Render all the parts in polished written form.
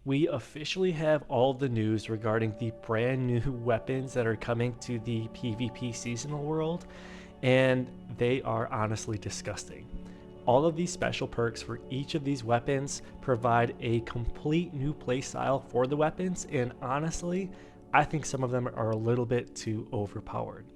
we officially have all the news regarding the brand new weapons that are coming to the PvP seasonal world, and they are honestly disgusting. All of these special perks for each of these weapons provide a complete new playstyle for the weapons, and honestly, I think some of them are a little bit too overpowered.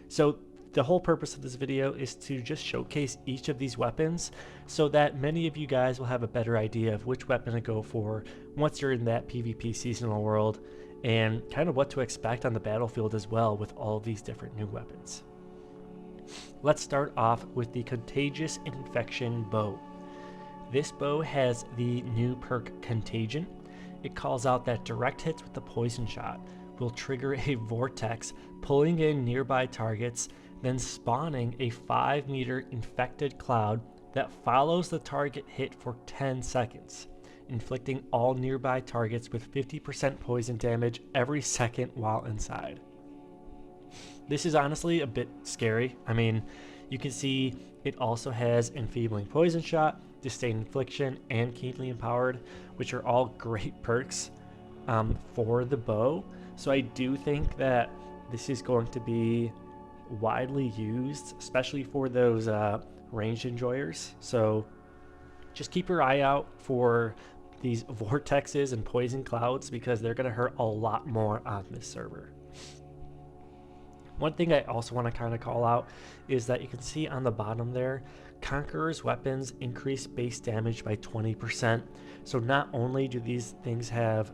So the whole purpose of this video is to just showcase each of these weapons so that many of you guys will have a better idea of which weapon to go for once you're in that PvP seasonal world, and kind of what to expect on the battlefield as well with all of these different new weapons. Let's start off with the Contagion Bow. This bow has the new perk Contagion. It calls out that direct hits with the poison shot will trigger a vortex, pulling in nearby targets, then spawning a 5-meter infected cloud that follows the target hit for 10 seconds, inflicting all nearby targets with 50% poison damage every second while inside. This is honestly a bit scary. I mean, you can see it also has Enfeebling Poison Shot, Disdain Infliction, and Keenly Empowered, which are all great perks for the bow. So I do think that this is going to be widely used, especially for those ranged enjoyers. So just keep your eye out for these vortexes and poison clouds, because they're going to hurt a lot more on this server. One thing I also want to kind of call out is that you can see on the bottom there, Conqueror's weapons increase base damage by 20%. So not only do these things have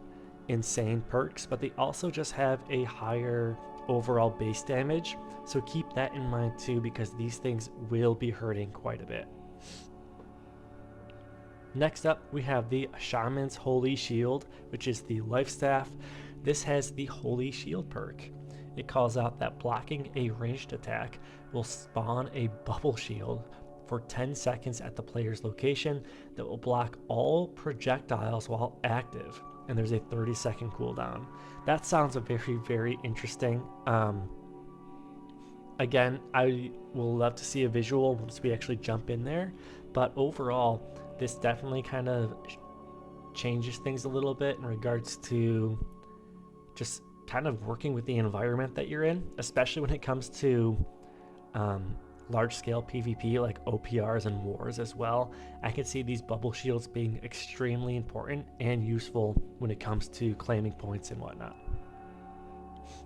insane perks, but they also just have a higher overall base damage. So keep that in mind too, because these things will be hurting quite a bit. Next up, we have the Shaman's Holy Shield, which is the life staff. This has the Holy Shield perk. It calls out that blocking a ranged attack will spawn a bubble shield for 10 seconds at the player's location that will block all projectiles while active, and there's a 30-second cooldown. That sounds very, very interesting. Again, I will love to see a visual once we actually jump in there, but overall, this definitely kind of changes things a little bit in regards to just kind of working with the environment that you're in, especially when it comes to large-scale PvP like OPRs and wars as well. I can see these bubble shields being extremely important and useful when it comes to claiming points and whatnot.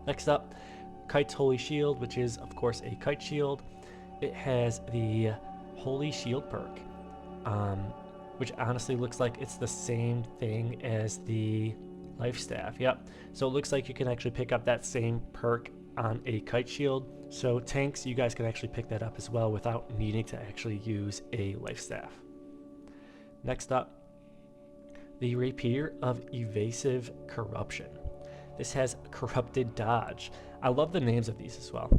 Next up, Kite's Holy Shield, which is of course a kite shield. It has the Holy Shield perk, which honestly looks like it's the same thing as the life staff. Yep, so it looks like you can actually pick up that same perk on a kite shield. So tanks, you guys can actually pick that up as well without needing to actually use a life staff. Next up, the Rapier of Evasive Corruption. This has Corrupted Dodge. I love the names of these as well.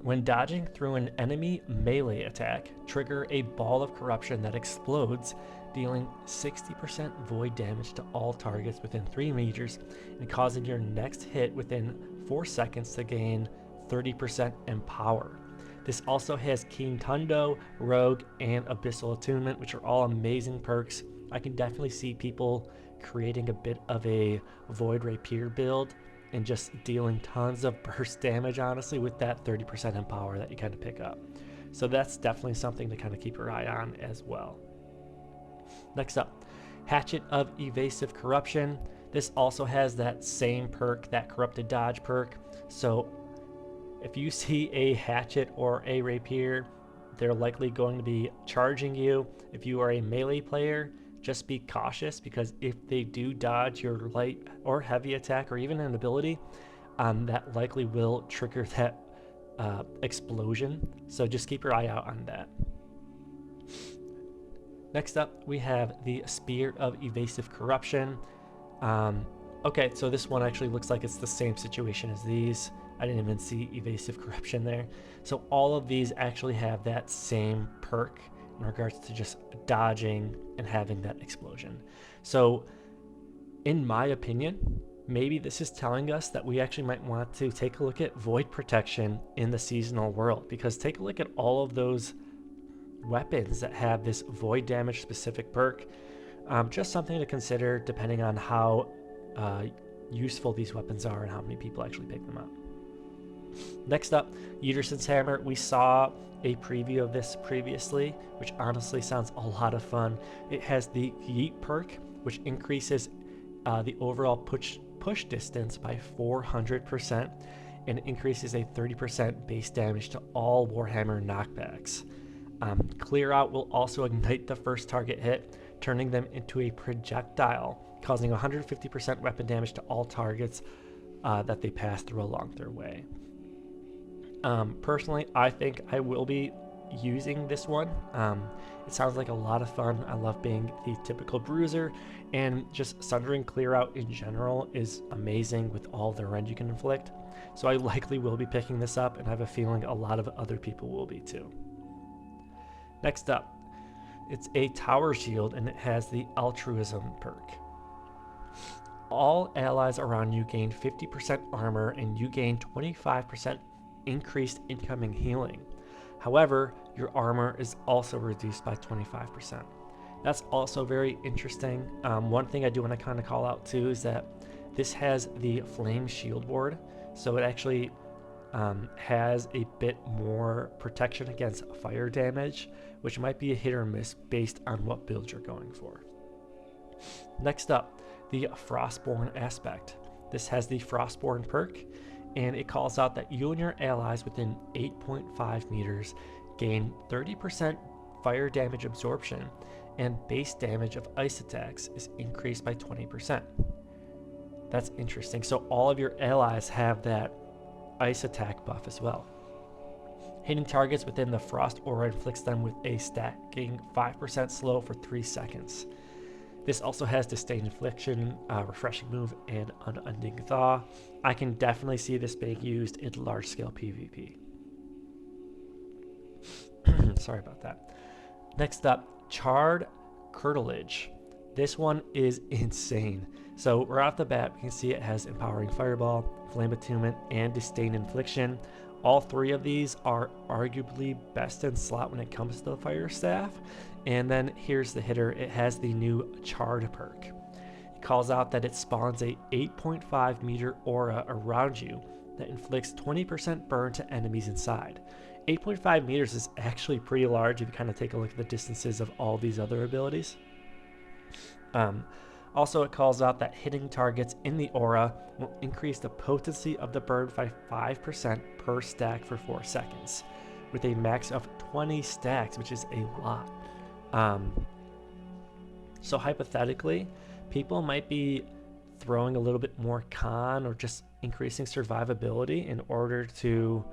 When dodging through an enemy melee attack, trigger a ball of corruption that explodes, dealing 60% void damage to all targets within 3 meters and causing your next hit within 4 seconds to gain 30% empower. This also has Keen Tundo, Rogue, and Abyssal Attunement, which are all amazing perks. I can definitely see people creating a bit of a Void Rapier build and just dealing tons of burst damage, honestly, with that 30% empower that you kind of pick up. So that's definitely something to kind of keep your eye on as well. Next up, Hatchet of Evasive Corruption. This also has that same perk, that Corrupted Dodge perk. So if you see a hatchet or a rapier, they're likely going to be charging you. If you are a melee player, just be cautious, because if they do dodge your light or heavy attack or even an ability, that likely will trigger that explosion. So just keep your eye out on that. Next up, we have the Spear of Evasive Corruption. Okay, so this one actually looks like it's the same situation as these. I didn't even see Evasive Corruption there. So all of these actually have that same perk in regards to just dodging and having that explosion. So in my opinion, maybe this is telling us that we actually might want to take a look at Void Protection in the seasonal world, because take a look at all of those weapons that have this void damage specific perk. Just something to consider depending on how useful these weapons are and how many people actually pick them up. Next up, Uterson's Hammer. We saw a preview of this previously, which honestly sounds a lot of fun. It has the Yeet perk, which increases the overall push distance by 400% and increases a 30% base damage to all Warhammer knockbacks. Clear Out will also ignite the first target hit, turning them into a projectile, causing 150% weapon damage to all targets that they pass through along their way. Personally, I think I will be using this one. It sounds like a lot of fun. I love being the typical bruiser, and just Sundering Clear Out in general is amazing with all the rend you can inflict. So I likely will be picking this up, and I have a feeling a lot of other people will be too. Next up, it's a Tower Shield, and it has the Altruism perk. All allies around you gain 50% armor, and you gain 25% increased incoming healing. However, your armor is also reduced by 25%. That's also very interesting. One thing I do want to kind of call out too is that this has the Flame Shield ward, so it actually has a bit more protection against fire damage, which might be a hit or miss based on what build you're going for. Next up, the Frostborn aspect. This has the Frostborn perk, and it calls out that you and your allies within 8.5 meters gain 30% fire damage absorption, and base damage of ice attacks is increased by 20%. That's interesting. So all of your allies have that ice attack buff as well. Hitting targets within the frost aura inflicts them with a stacking 5% slow for 3 seconds. This also has Disdain Infliction, Refreshing Move, and Unending Thaw. I can definitely see this being used in large-scale PvP. Sorry about that. Next up, Charred Curtilage. This one is insane. So right off the bat, you can see it has Empowering Fireball, Flame Attunement, and Disdain Infliction. All three of these are arguably best in slot when it comes to the Fire Staff. And then here's the hitter. It has the new Charred perk. It calls out that it spawns a 8.5 meter aura around you that inflicts 20% burn to enemies inside. 8.5 meters is actually pretty large if you kind of take a look at the distances of all these other abilities. Also, it calls out that hitting targets in the aura will increase the potency of the burn by 5% per stack for 4 seconds, with a max of 20 stacks, which is a lot. So hypothetically, people might be throwing a little bit more con or just increasing survivability in order to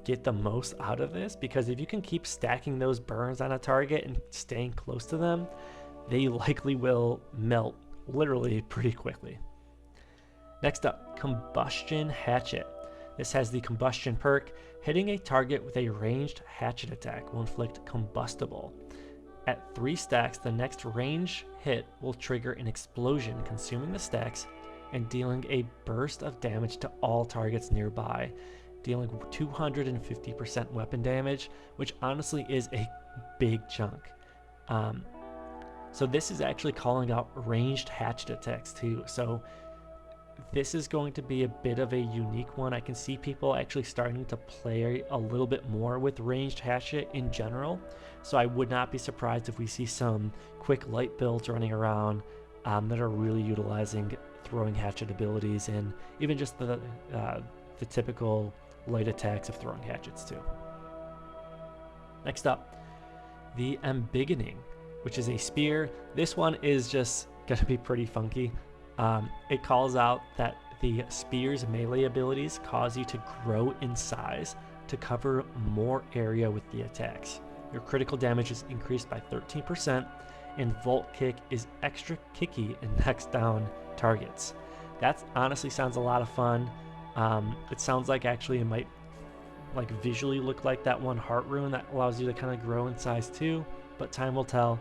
get the most out of this, because if you can keep stacking those burns on a target and staying close to them, they likely will melt literally pretty quickly. Next up, Combustion Hatchet. This has the Combustion perk. Hitting a target with a ranged hatchet attack will inflict combustible. At 3 stacks, the next range hit will trigger an explosion, consuming the stacks and dealing a burst of damage to all targets nearby, dealing 250% weapon damage, which honestly is a big chunk. So this is actually calling out ranged hatchet attacks too. So this is going to be a bit of a unique one. I can see people actually starting to play a little bit more with ranged hatchet in general. So I would not be surprised if we see some quick light builds running around that are really utilizing throwing hatchet abilities, and even just the typical light attacks of throwing hatchets too. Next up, the Ambing, which is a spear. This one is just gonna be pretty funky. It calls out that the spear's melee abilities cause you to grow in size to cover more area with the attacks. Your critical damage is increased by 13%, and Volt Kick is extra kicky in next down targets. That honestly sounds a lot of fun. It sounds like actually it might like visually look like that one heart rune that allows you to kind of grow in size too, but time will tell.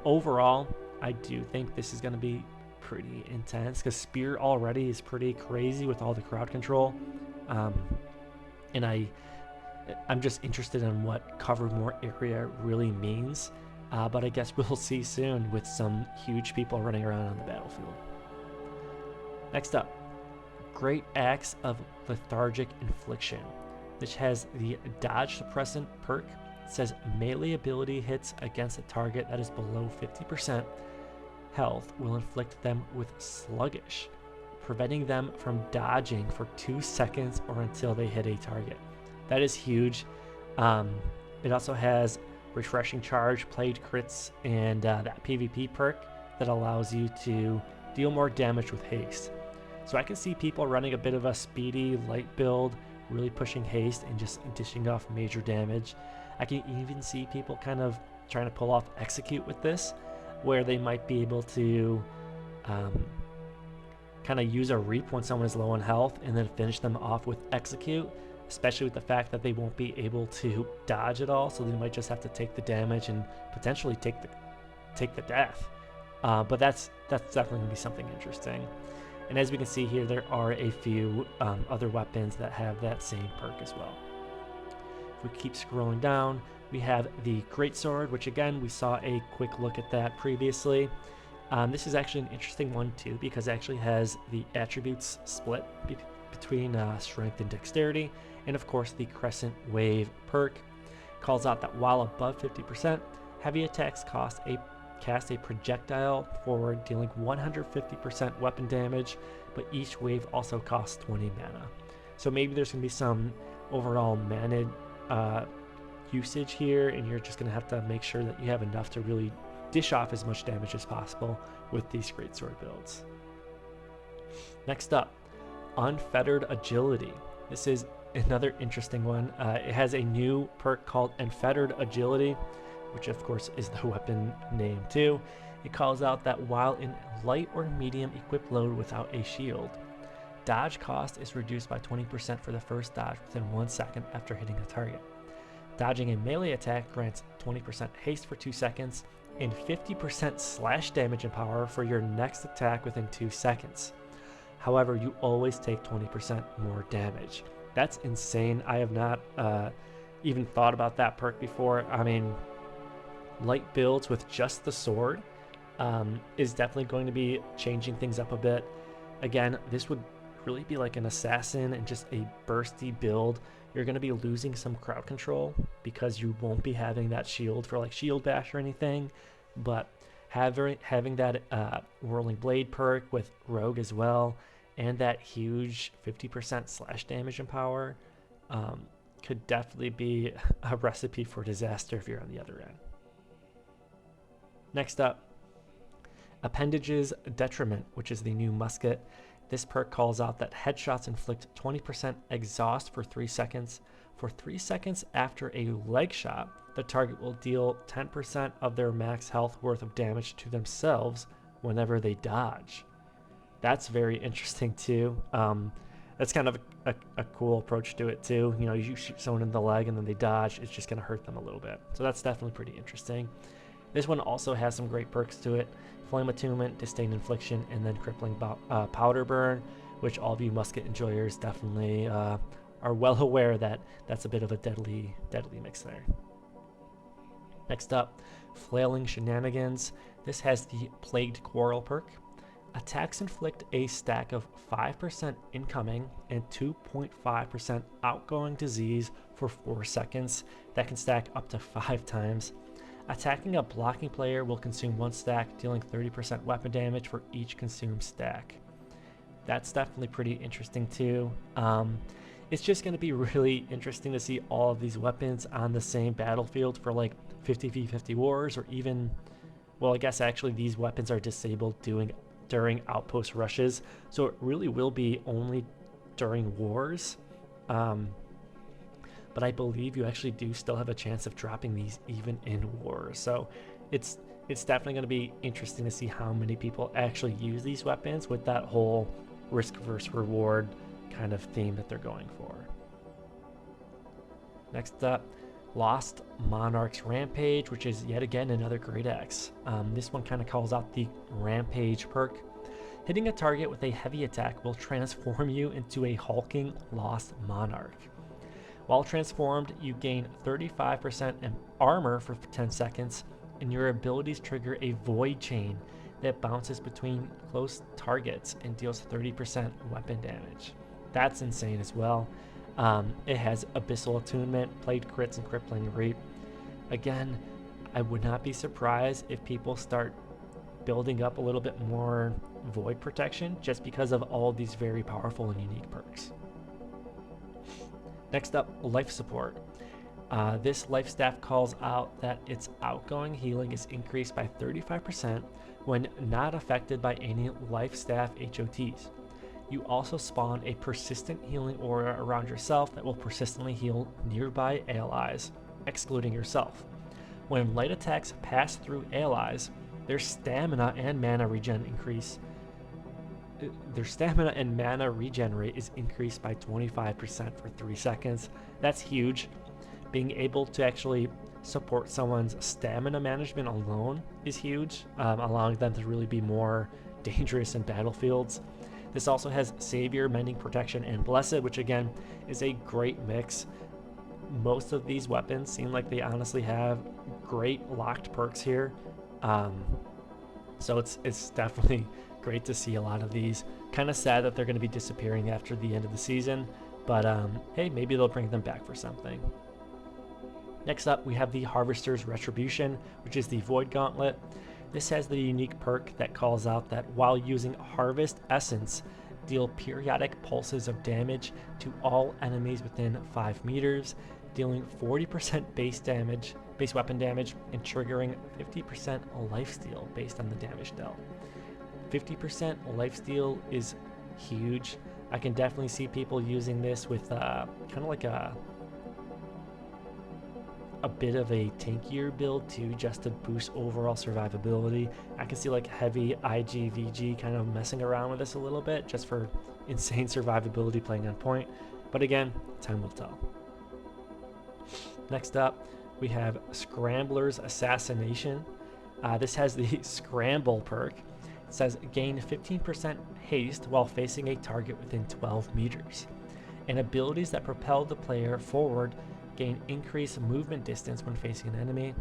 Overall, I do think this is going to be pretty intense, because Spear already is pretty crazy with all the crowd control, and I'm just interested in what cover more area really means. but I guess we'll see soon with some huge people running around on the battlefield. Next up, Great Axe of Lethargic Infliction. This has the Dodge Suppressant perk. It says melee ability hits against a target that is below 50% health will inflict them with Sluggish, preventing them from dodging for 2 seconds or until they hit a target. That is huge. It also has Refreshing Charge, Plagued Crits, and that PvP perk that allows you to deal more damage with haste. So I can see people running a bit of a speedy, light build, really pushing haste and just dishing off major damage. I can even see people kind of trying to pull off Execute with this, where they might be able to kind of use a reap when someone is low on health and then finish them off with Execute, especially with the fact that they won't be able to dodge at all, so they might just have to take the damage and potentially take the death. But that's definitely going to be something interesting. And as we can see here, there are a few other weapons that have that same perk as well. If we keep scrolling down, we have the Greatsword, which again, we saw a quick look at that previously. This is actually an interesting one too, because it actually has the attributes split between strength and dexterity, and of course the Crescent Wave perk calls out that while above 50%, heavy attacks cast a projectile forward, dealing 150% weapon damage, but each wave also costs 20 mana. So maybe there's going to be some overall mana usage here, and you're just going to have to make sure that you have enough to really dish off as much damage as possible with these Greatsword builds. Next up, Unfettered Agility. This is another interesting one. It has a new perk called Unfettered Agility, which of course is the weapon name too. It calls out that while in light or medium equipped load without a shield, dodge cost is reduced by 20% for the first dodge within 1 second after hitting a target. Dodging a melee attack grants 20% haste for 2 seconds and 50% slash damage and power for your next attack within 2 seconds. However, you always take 20% more damage. That's insane. I have not even thought about that perk before. I mean, light builds with just the sword is definitely going to be changing things up a bit. Again, this would really be like an assassin and just a bursty build. You're going to be losing some crowd control because you won't be having that shield for like shield bash or anything, but having that whirling blade perk with rogue as well, and that huge 50% slash damage and power could definitely be a recipe for disaster if you're on the other end. Next up, Appendage's Detriment, which is the new musket. This perk calls out that headshots inflict 20% exhaust for 3 seconds. For 3 seconds after a leg shot, the target will deal 10% of their max health worth of damage to themselves whenever they dodge. That's very interesting too. That's kind of a cool approach to it too. You know, you shoot someone in the leg and then they dodge, it's just going to hurt them a little bit. So that's definitely pretty interesting. This one also has some great perks to it. Flame Attunement, Disdain Infliction, and then Crippling Powder Burn, which all of you musket enjoyers definitely are well aware that that's a bit of a deadly mix there. Next up, Flailing Shenanigans. This has the Plagued Quarrel perk. Attacks inflict a stack of 5% incoming and 2.5% outgoing disease for 4 seconds. That can stack up to 5 times. Attacking a blocking player will consume 1 stack, dealing 30% weapon damage for each consumed stack. That's definitely pretty interesting too. It's just going to be really interesting to see all of these weapons on the same battlefield for like 50v50 wars, or even, well, I guess actually these weapons are disabled during outpost rushes, so it really will be only during wars. But I believe you actually do still have a chance of dropping these even in war. So it's definitely going to be interesting to see how many people actually use these weapons with that whole risk versus reward kind of theme that they're going for. Next up, Lost Monarch's Rampage, which is yet again another great axe. This one kind of calls out the Rampage perk. Hitting a target with a heavy attack will transform you into a hulking Lost Monarch. While transformed, you gain 35% in armor for 10 seconds and your abilities trigger a void chain that bounces between close targets and deals 30% weapon damage. That's insane as well. It has Abyssal Attunement, Plague Crits, and Crippling Reap. Again, I would not be surprised if people start building up a little bit more void protection just because of all these very powerful and unique perks. Next up, life support. This life staff calls out that its outgoing healing is increased by 35% when not affected by any life staff HOTs. You also spawn a persistent healing aura around yourself that will persistently heal nearby allies, excluding yourself. When light attacks pass through allies, their stamina and mana regen rate is increased by 25% for 3 seconds. That's huge. Being able to actually support someone's stamina management alone is huge, allowing them to really be more dangerous in battlefields. This also has Savior, Mending Protection, and Blessed, which again is a great mix. Most of these weapons seem like they honestly have great locked perks here. So it's definitely great to see a lot of these. Kind of sad that they're going to be disappearing after the end of the season, but hey, maybe they'll bring them back for something. Next up, we have the Harvester's Retribution, which is the Void Gauntlet. This has the unique perk that calls out that while using Harvest Essence, deal periodic pulses of damage to all enemies within 5 meters, dealing 40% base weapon damage, and triggering 50% lifesteal based on the damage dealt. 50% lifesteal is huge. I can definitely see people using this with kind of like a bit of a tankier build too, just to boost overall survivability. I can see like heavy IGVG kind of messing around with this a little bit just for insane survivability playing on point, but again, time will tell. Next up, we have Scramblers Assassination. This has the Scramble perk. It says gain 15% haste while facing a target within 12 meters, and abilities that propel the player forward gain increased movement distance when facing an enemy.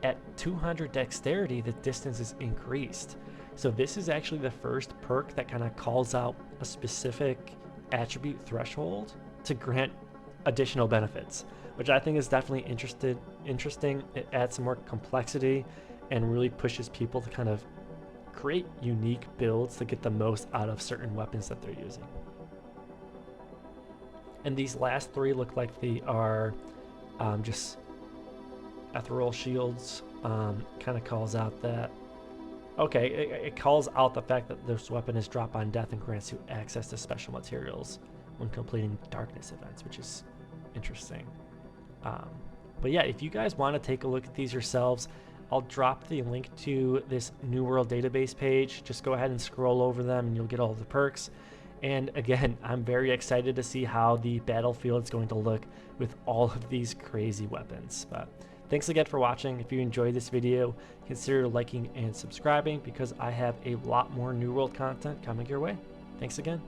At 200 dexterity, the distance is increased. So this is actually the first perk that kind of calls out a specific attribute threshold to grant additional benefits, which I think is definitely interesting. It adds some more complexity and really pushes people to kind of create unique builds to get the most out of certain weapons that they're using. And these last three look like they are just Ethal Shields. Kind of calls out that, okay, it calls out the fact that this weapon is drop on death and grants you access to special materials when completing darkness events, which is interesting. But yeah, if you guys want to take a look at these yourselves, I'll drop the link to this New World database page. Just go ahead and scroll over them and you'll get all the perks. And again, I'm very excited to see how the battlefield is going to look with all of these crazy weapons. But thanks again for watching. If you enjoyed this video, consider liking and subscribing because I have a lot more New World content coming your way. Thanks again.